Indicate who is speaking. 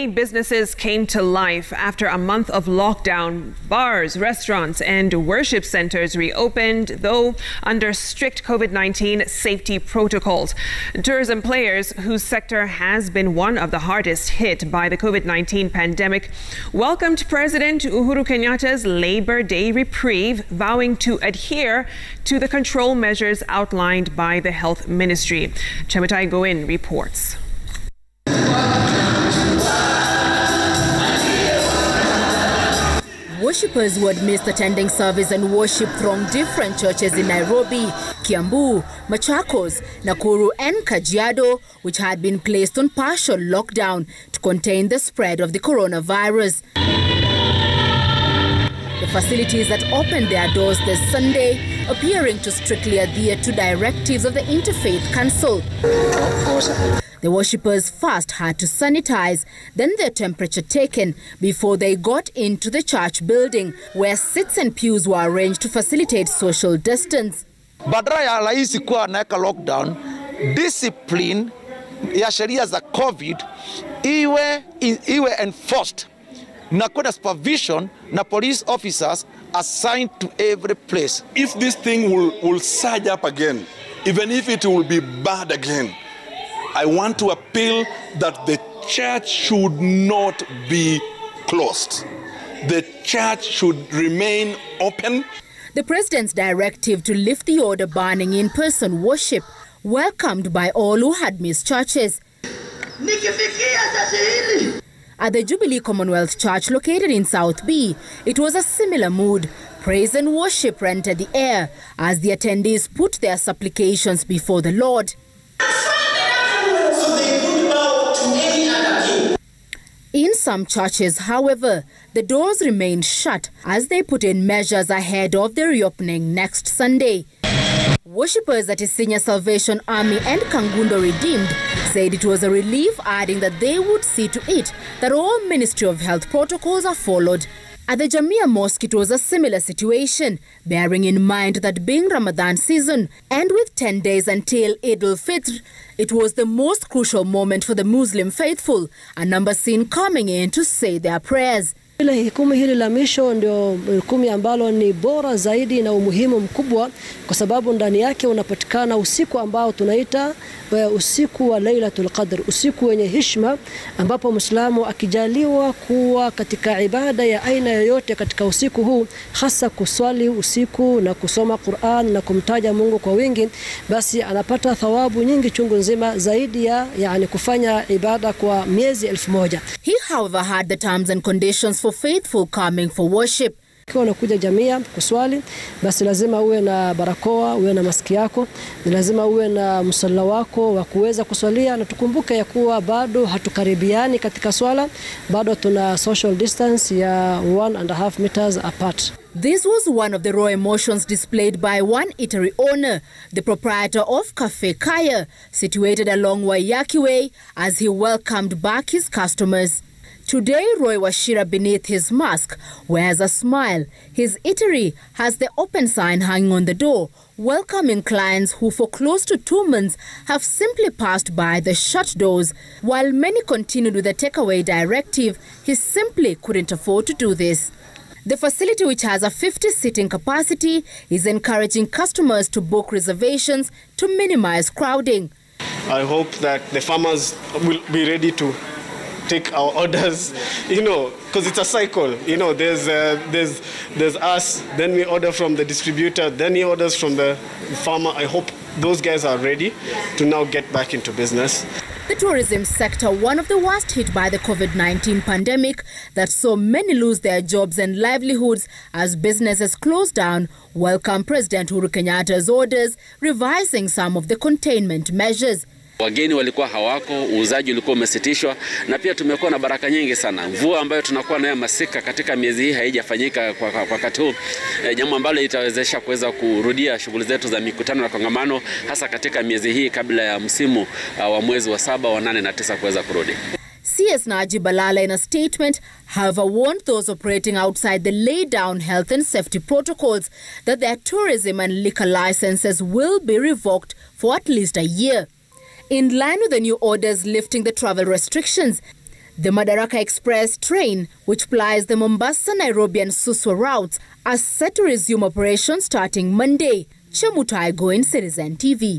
Speaker 1: Businesses came to life after a month of lockdown. Bars, restaurants, and worship centers reopened, though under strict COVID-19 safety protocols. Tourism players, whose sector has been one of the hardest hit by the COVID-19 pandemic, welcomed President Uhuru Kenyatta's Labor Day reprieve, vowing to adhere to the control measures outlined by the Health Ministry. Chemitai Goin reports.
Speaker 2: Worshippers who had missed attending service and worship thronged different churches in Nairobi, Kiambu, Machakos, Nakuru and Kajiado, which had been placed on partial lockdown to contain the spread of the coronavirus. The facilities that opened their doors this Sunday appearing to strictly adhere to directives of the Interfaith Council. The worshippers first had to sanitize, then their temperature taken before they got into the church building, where seats and pews were arranged to facilitate social distance.
Speaker 3: Badala ya rais kuwa anaweka lockdown, discipline ya sheria za COVID iwe enforced na kuna supervision na police officers assigned to every place.
Speaker 4: If this thing will surge up again, even if it will be bad again, I want to appeal that the church should not be closed. The church should remain open.
Speaker 2: The president's directive to lift the order banning in-person worship, welcomed by all who had missed churches. At the Jubilee Commonwealth Church located in South B, it was a similar mood. Praise and worship rented the air as the attendees put their supplications before the Lord. In some churches, however, the doors remained shut as they put in measures ahead of the reopening next Sunday. Worshippers at Isinya Salvation Army and Kangundo Redeemed said it was a relief, adding that they would see to it that all Ministry of Health protocols are followed. At the Jamia Mosque, it was a similar situation, bearing in mind that being Ramadan season and with 10 days until Eid al-Fitr, it was the most crucial moment for the Muslim faithful, a number seen coming in to say their prayers.
Speaker 5: Hukumu hili la misho ndio hukumu ambalo ni bora zaidi na umuhimu mkubwa kwa sababu ndani yake unapatikana usiku ambao tunaita usiku wa Lailatul Qadr, usiku wenye heshima ambapo Muislamu akijaliwa kuwa katika ibada ya aina yoyote katika usiku huu, hasa kuswali usiku na kusoma Qur'an na kumtaja Mungu kwa wingi, basi anapata thawabu nyingi chungu nzima zaidi ya kufanya ibada kwa miezi 1000.
Speaker 2: He however had the terms and conditions for faithful coming for worship.
Speaker 5: Kwa unakuja jamia kuswali, basi lazima uwe na barakoa, uwe na maski yako, lazima uwe na msalla wako wa kuweza kuswalia, na tukumbuke ya kuwa bado hatukaribiani katika swala, bado tuna social distance ya 1.5 meters apart.
Speaker 2: This was one of the raw emotions displayed by one eatery owner, the proprietor of Cafe Kaya, situated along Waiyaki Way, as he welcomed back his customers. Today, Roy Washira beneath his mask wears a smile. His eatery has the open sign hanging on the door, welcoming clients who for close to 2 months have simply passed by the shut doors. While many continued with the takeaway directive, he simply couldn't afford to do this. The facility, which has a 50-seating capacity, is encouraging customers to book reservations to minimize crowding.
Speaker 6: I hope that the farmers will be ready to take our orders, because it's a cycle. There's us, then we order from the distributor, then he orders from the farmer. I hope those guys are ready to now get back into business.
Speaker 2: The tourism sector, one of the worst hit by the COVID-19 pandemic that saw many lose their jobs and livelihoods as businesses closed down, welcomed President Uhuru Kenyatta's orders revising some of the containment measures.
Speaker 7: Wageni walikuwa hawako, uuzaji ulikuwa umesitishwa, na pia tumekuwa na baraka nyingi sana. Mvua ambayo tunakuwa nayo masika katika miezi hii haijafanyika kwa wakati huu, jambo ambalo litawezesha kuweza kurudia shughuli zetu za mikutano na kongamano, hasa katika miezi hii kabla ya msimu wa mwezi wa 7, wa 8 na 9 kuweza kurudi.
Speaker 2: CS Najib Balala, in a statement, however, warned those operating outside the laid-down health and safety protocols that their tourism and liquor licenses will be revoked for at least a year. In line with the new orders lifting the travel restrictions, The Madaraka Express train, which plies the Mombasa, Nairobi and Suswa routes, are set to resume operations starting Monday. Chemutai Goin, Citizen TV.